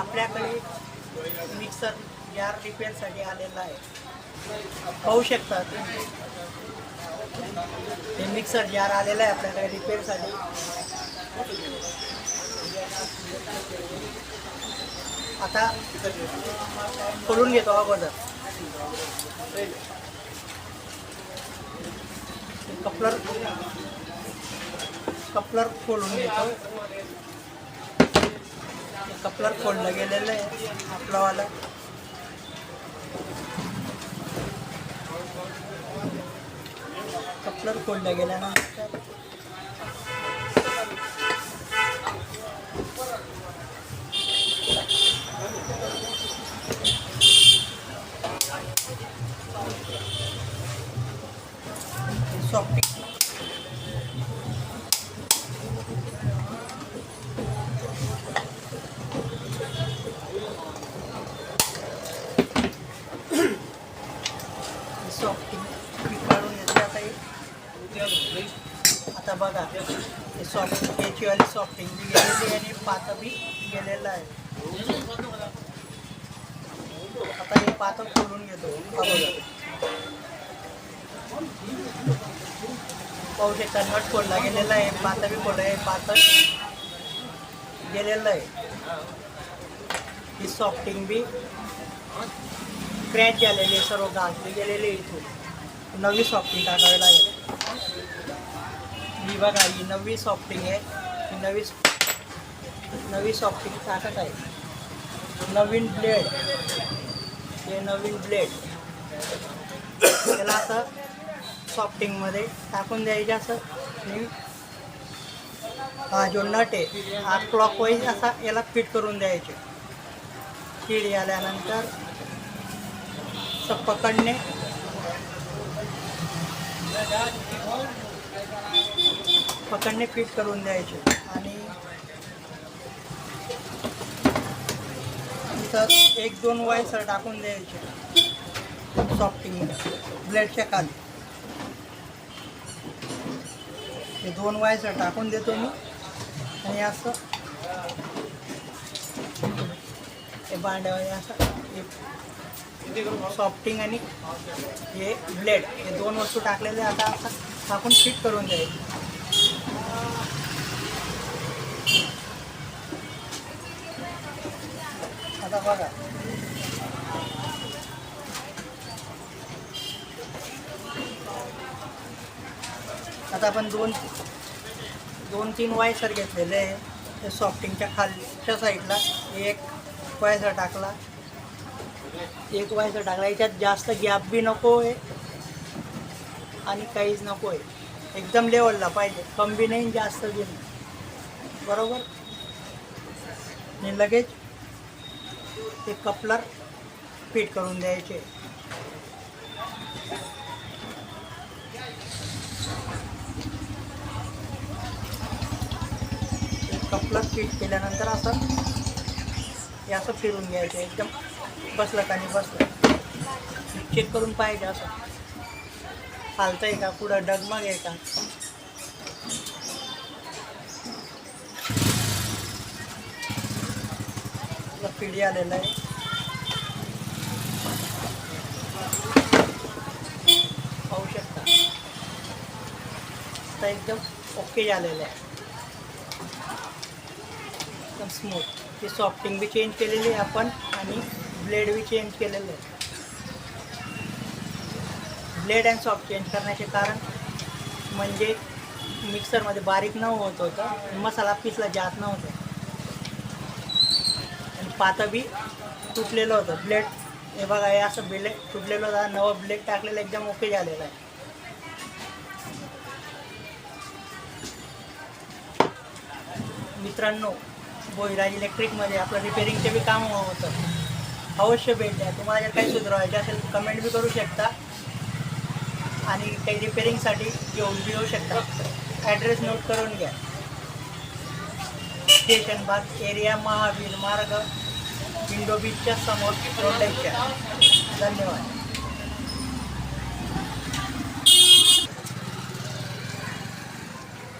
आपल्याकडे मिक्सर जार रिपेअरसाठी आलेला आहे. पाहू शकता हे मिक्सर जार आलेला आहे आपल्याकडे रिपेअरसाठी. आता खोलून घेतो अगोदर. कपलर खोलून घेतो. कपलर खोललं गेलेलं आहे आपलावाला. कपलर खोललं गेल्यानंतर सॉफ्टिंग काढून घेतली. आता बघा हे सॉफ्ट याचीवाली सॉफ्टिंग बी गेलेली आणि पातं बी गेलेलं आहे. आता हे पातं खोलून घेतो अगोदर. पाहू शकता नट खोलला गेलेला आहे, पातं बी खोललं आहे, पातं गेलेलं आहे. ही सॉफ्टिंग बी क्रॅच झालेली आहे, सर्व घासली गेलेली आहे. इथून नवी सॉफ्टिंग टाकावी लागेल. ही बघा ही नवी सॉफ्टिंग आहे. ही नवी सॉफ्टिंग टाकत आहे. नवीन ब्लेड, हे नवीन ब्लेड त्याला असं सॉफ्टिंगमध्ये टाकून द्यायचे. असं हा जो नट आहे हा क्लॉकवाईज असा याला फिट करून द्यायचे. फिट आल्यानंतर पकडणे फिट करून द्यायचे. आणि इथं 1-2 वायसर टाकून द्यायचे सॉफ्टिंग ब्लेडच्या खाली. हे 2 वायसर टाकून देतो मी. आणि असं हे भांड्यावर असं सॉफ्टिंग आणि हे ब्लेड हे 2 वस्तू टाकलेले आता असं टाकून फिट करून द्यायचे. आता बघा आता आपण 2-3 वायसर घेतलेले आहे. ते सॉफ्टिंगच्या खालच्या साईडला एक वायसर टाकला, एक वायसर टाकला. याच्यात जास्त गॅप बी नको आहे आणि काहीच नको आहे. एकदम लेवलला पाहिजे, कम बी नाही जास्त बी नाही, बरोबर. आणि लगेच ते कपलर फिट करून द्यायचे. कपलर फिट केल्यानंतर असं हे असं फिरून घ्यायचं. एकदम बसलं का नाही बसलं चेक करून पाहिजे. असं हालतं आहे का, पुढं डगमग आहे का. फिडी आलेलं आहे. पाहू शकता आता एकदम ओके झालेलं आहे, एकदम स्मूथ. ती सॉफ्टिंग बी चेंज केलेली आहे आपण आणि ब्लेड बी चेंज केलेलं आहे. ब्लेड अँड सॉफ्ट चेंज करण्याचे कारण म्हणजे मिक्सरमध्ये बारीक न होत होतं, मसाला पिसला जात नव्हतं आणि पातं बी तुटलेलं होतं. ब्लेड हे बघा हे असं ब्लेड तुटलेलं होतं. नवं ब्लेड टाकलेलं एकदम ओके झालेलं आहे. मित्रांनो, भोईराज इलेक्ट्रिकमध्ये आपलं रिपेअरिंगचे बी काम होतं. अवश्य भेट द्या. तुम्हाला जर काही सुधारायचे असेल कमेंट बी करू शकता आणि काही रिपेअरिंगसाठी येऊ शकता. ॲड्रेस नोट करून घ्या. स्टेशन बाग एरिया, महावीर मार्ग, विंडो बीचच्या समोर रोडच्या. धन्यवाद.